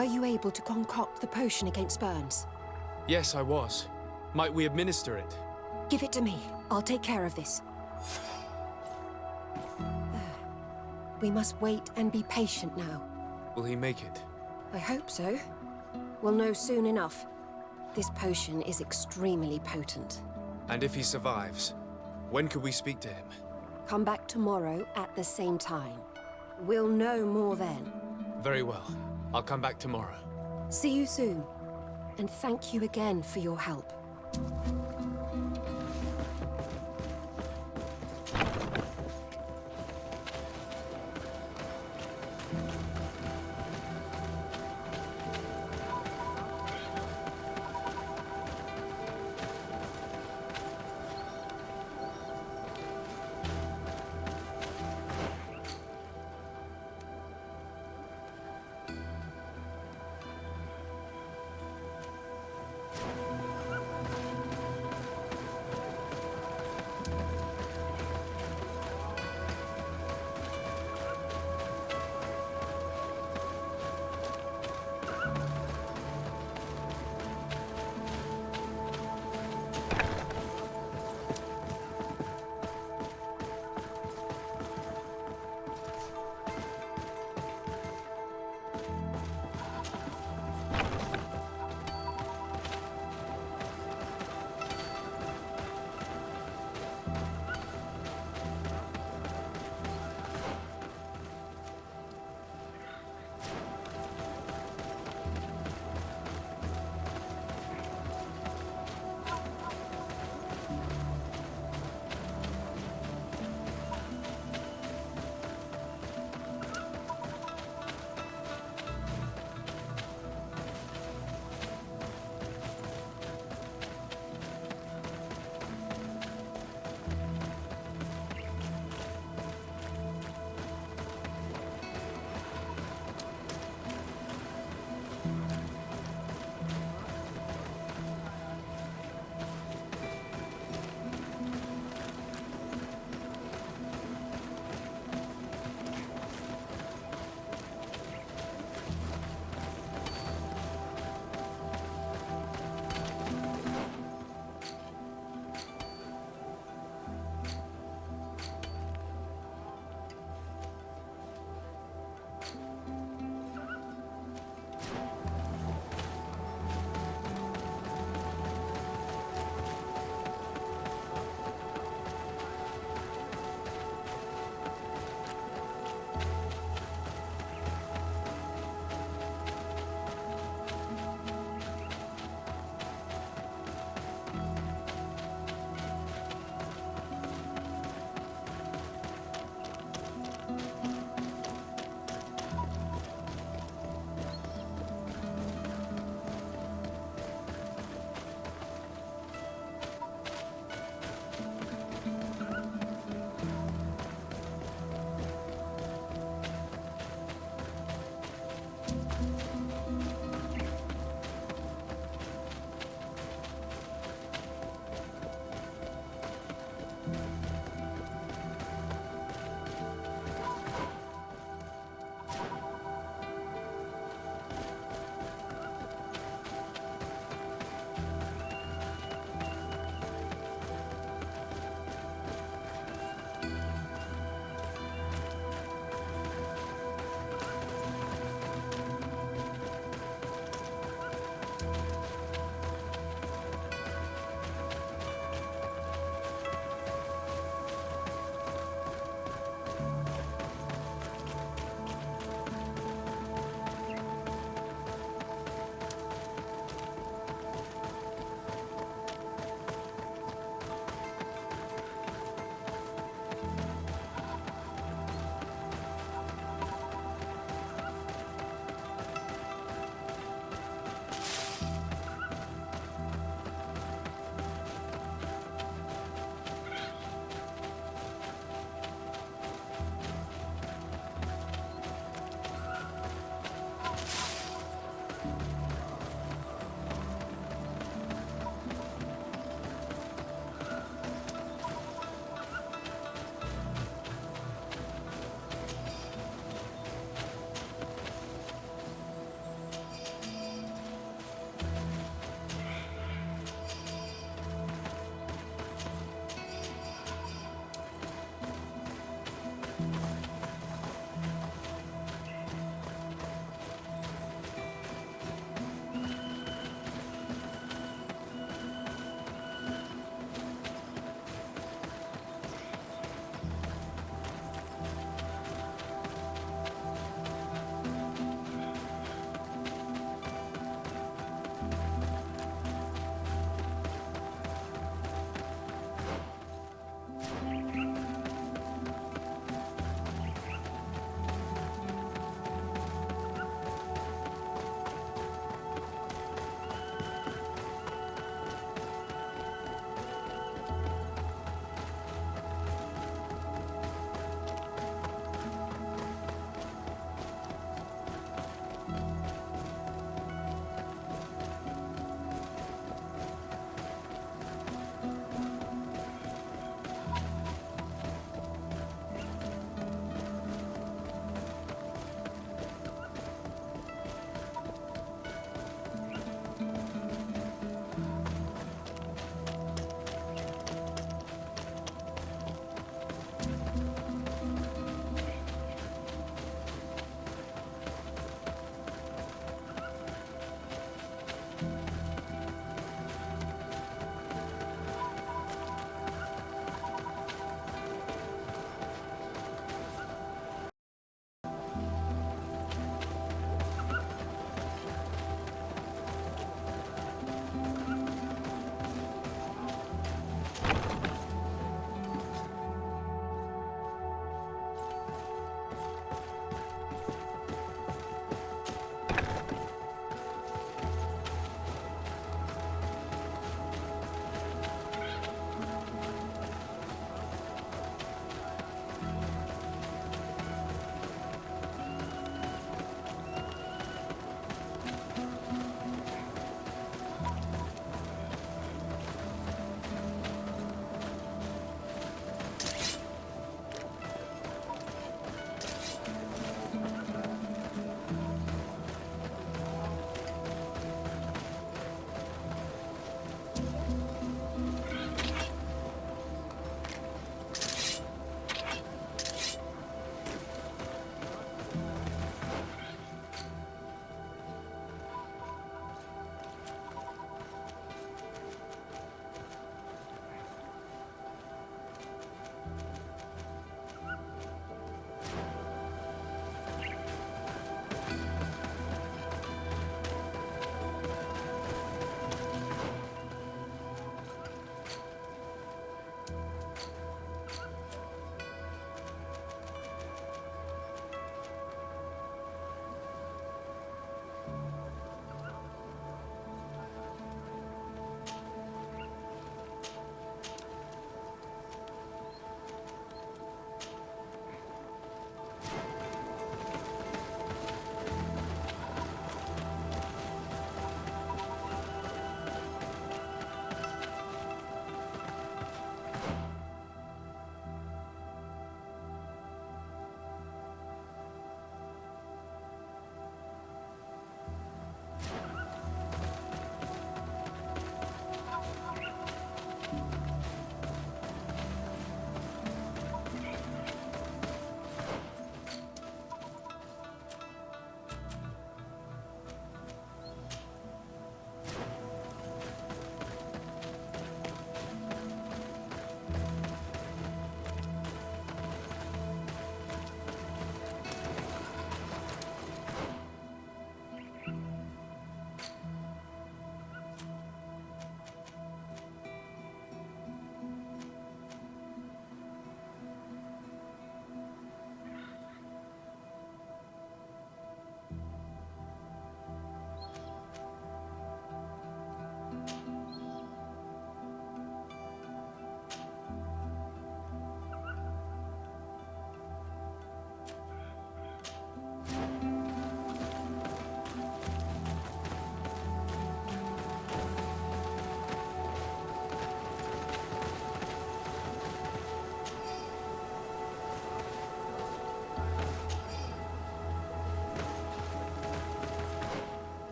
Were you able to concoct the potion against burns? Yes, I was. Might we administer it? Give it to me. I'll take care of this. We must wait and be patient now. Will he make it? I hope so. We'll know soon enough. This potion is extremely potent. And if he survives, when could we speak to him? Come back tomorrow at the same time. We'll know more then. Very well. I'll come back tomorrow. See you soon. And thank you again for your help.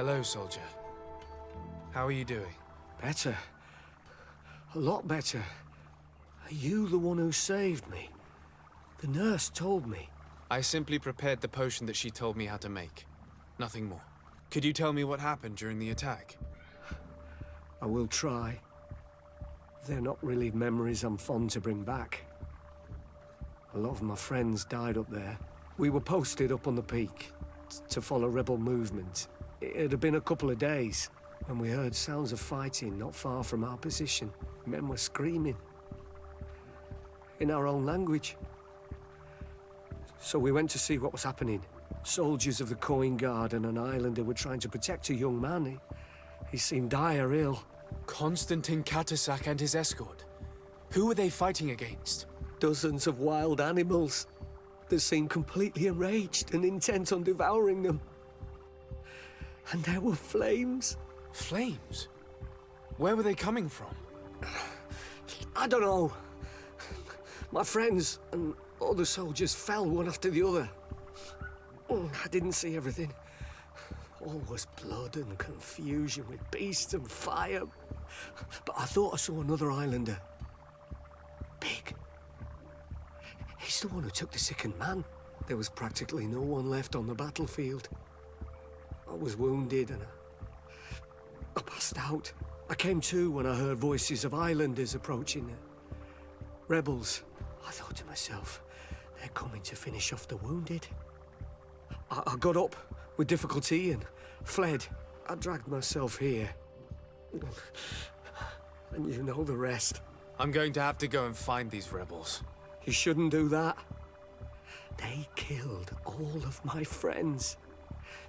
Hello, soldier. How are you doing? Better. A lot better. Are you the one who saved me? The nurse told me. I simply prepared the potion that she told me how to make. Nothing more. Could you tell me what happened during the attack? I will try. They're not really memories I'm fond to bring back. A lot of my friends died up there. We were posted up on the peak to follow rebel movement. It had been a couple of days when we heard sounds of fighting not far from our position. Men were screaming in our own language. So we went to see what was happening. Soldiers of the Coin Guard and an islander were trying to protect a young man. He seemed dire ill. Constantine Katasak and his escort. Who were they fighting against? Dozens of wild animals. They seemed completely enraged and intent on devouring them. And there were flames. Flames? Where were they coming from? I don't know. My friends and other soldiers fell one after the other. I didn't see everything. All was blood and confusion with beasts and fire. But I thought I saw another islander. Big. He's the one who took the sickened man. There was practically no one left on the battlefield. I was wounded and I passed out. I came to when I heard voices of islanders approaching. Rebels. I thought to myself, they're coming to finish off the wounded. I got up with difficulty and fled. I dragged myself here. And you know the rest. I'm going to have to go and find these rebels. You shouldn't do that. They killed all of my friends.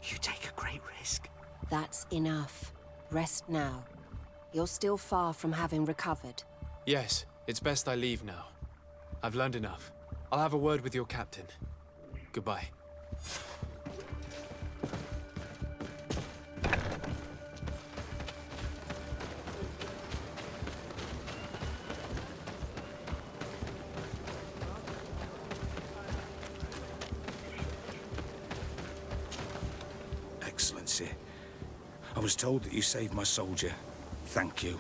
You take a great risk. That's enough. Rest now. You're still far from having recovered. Yes, it's best I leave now. I've learned enough. I'll have a word with your captain. Goodbye. Excellency, I was told that you saved my soldier. Thank you.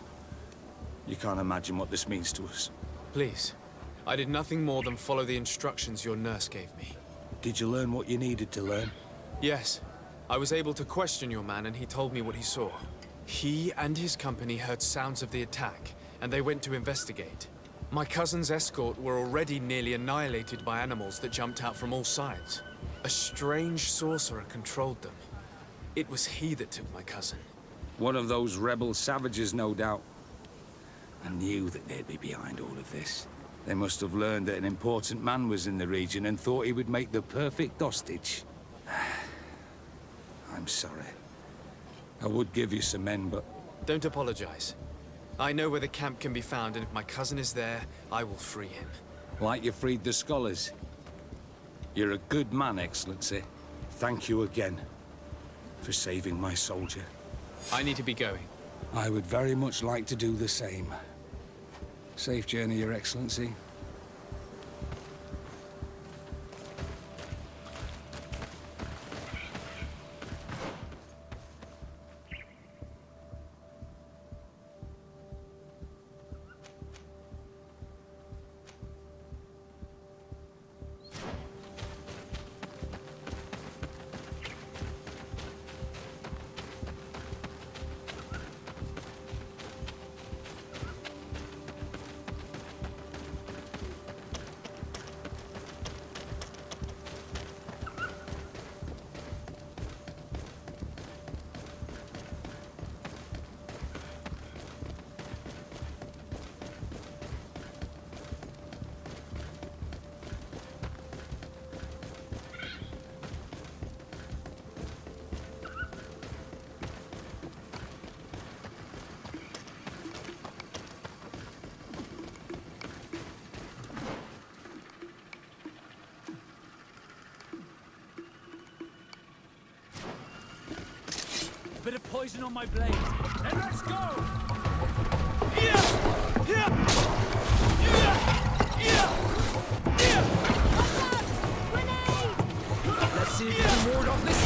You can't imagine what this means to us. Please. I did nothing more than follow the instructions your nurse gave me. Did you learn what you needed to learn? Yes. I was able to question your man and he told me what he saw. He and his company heard sounds of the attack, and they went to investigate. My cousin's escort were already nearly annihilated by animals that jumped out from all sides. A strange sorcerer controlled them. It was he that took my cousin. One of those rebel savages, no doubt. I knew that they'd be behind all of this. They must have learned that an important man was in the region and thought he would make the perfect hostage. I'm sorry. I would give you some men, but... Don't apologize. I know where the camp can be found, and if my cousin is there, I will free him. Like you freed the scholars. You're a good man, Excellency. Thank you again for saving my soldier. I need to be going. I would very much like to do the same. Safe journey, Your Excellency. Bit of poison on my blade. And let's go! Let's see if we can ward off this.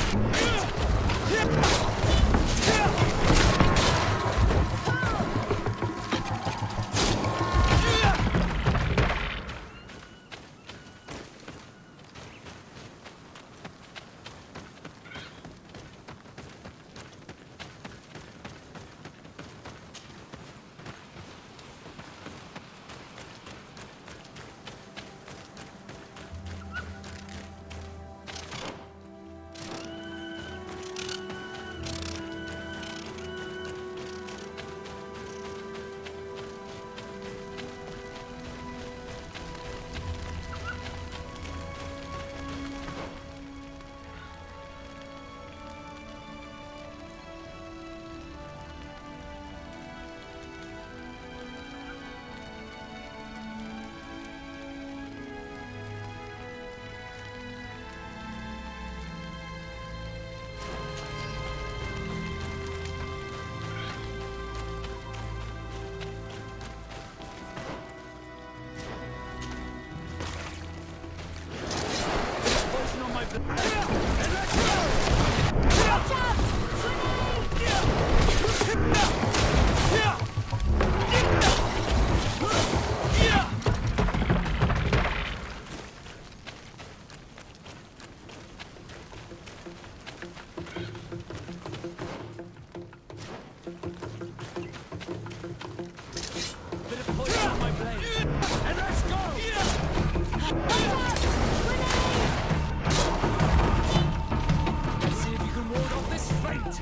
Bit of poison on my blade. And let's go! Let's see if you can ward off this fate.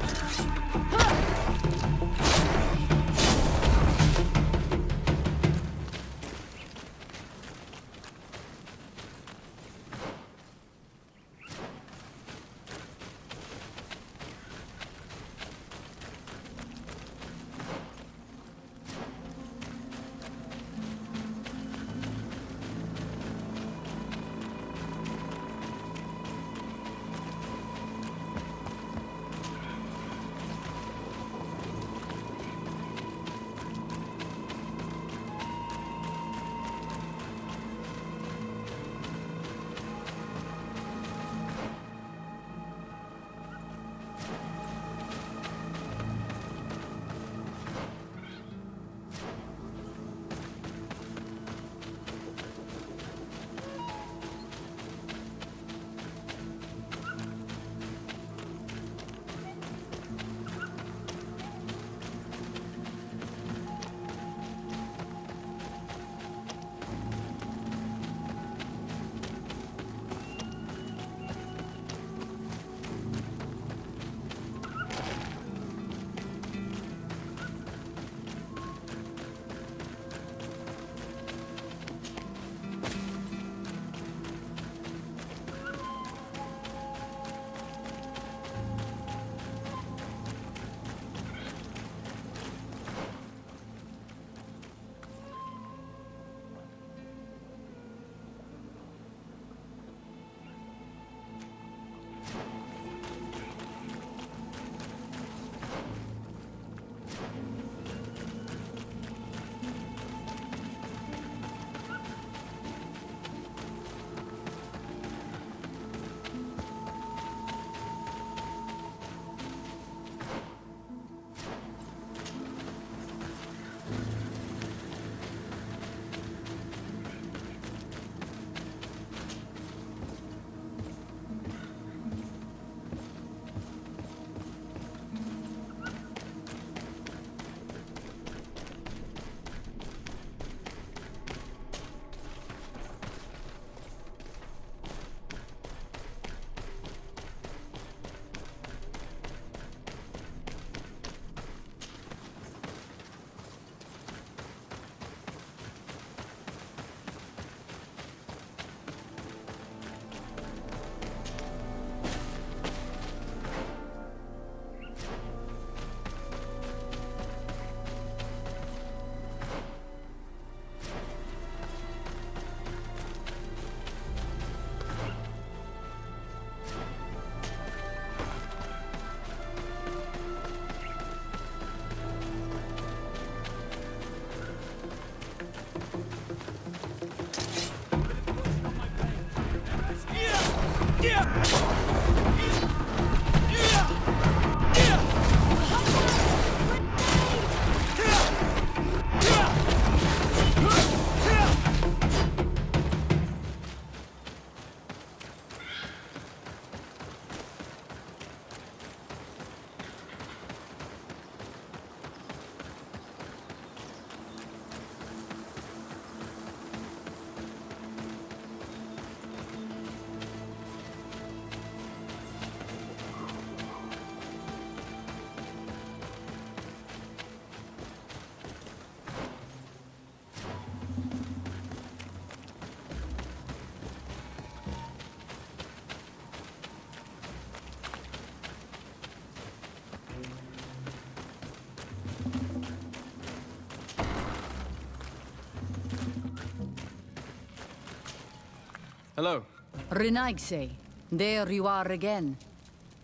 Hello. Renaigse, there you are again.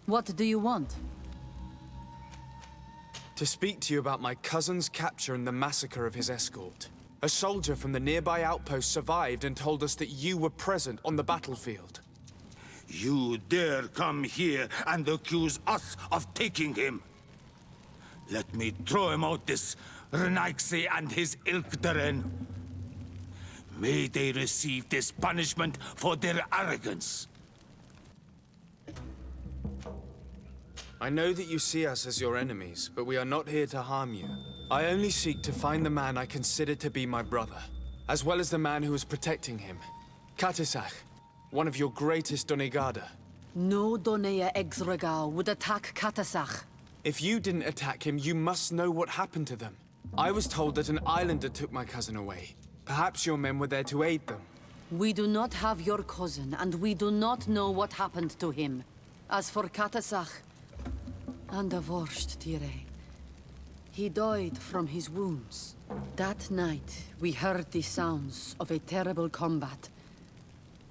What do you want? To speak to you about my cousin's capture and the massacre of his escort. A soldier from the nearby outpost survived and told us that you were present on the battlefield. You dare come here and accuse us of taking him? Let me throw him out this Renaigse and his ilk, Daren. May they receive this punishment for their arrogance. I know that you see us as your enemies, but we are not here to harm you. I only seek to find the man I consider to be my brother, as well as the man who is protecting him. Katisach, one of your greatest Donegada. No Donea Exregao would attack Katasach. If you didn't attack him, you must know what happened to them. I was told that an islander took my cousin away. Perhaps your men were there to aid them. We do not have your cousin, and we do not know what happened to him. As for Katasach, and Vorst Tire, he died from his wounds. That night, we heard the sounds of a terrible combat.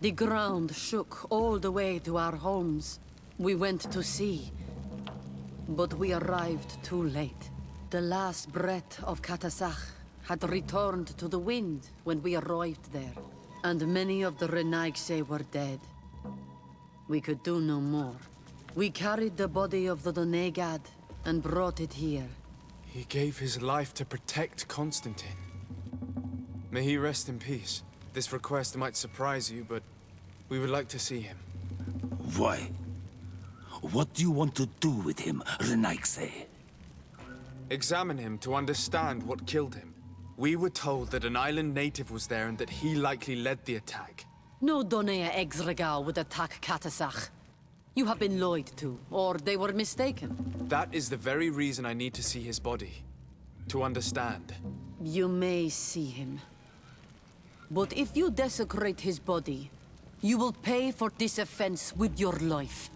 The ground shook all the way to our homes. We went to see, but we arrived too late. The last breath of Katasach had returned to the wind when we arrived there, and many of the Renaigse were dead. We could do no more. We carried the body of the Donegad and brought it here. He gave his life to protect Constantine. May he rest in peace. This request might surprise you, but we would like to see him. Why? What do you want to do with him, Renaigse? Examine him to understand what killed him. We were told that an island native was there and that he likely led the attack. No Donea Exregao would attack Katasach. You have been lied to, or they were mistaken. That is the very reason I need to see his body. To understand. You may see him. But if you desecrate his body, you will pay for this offense with your life.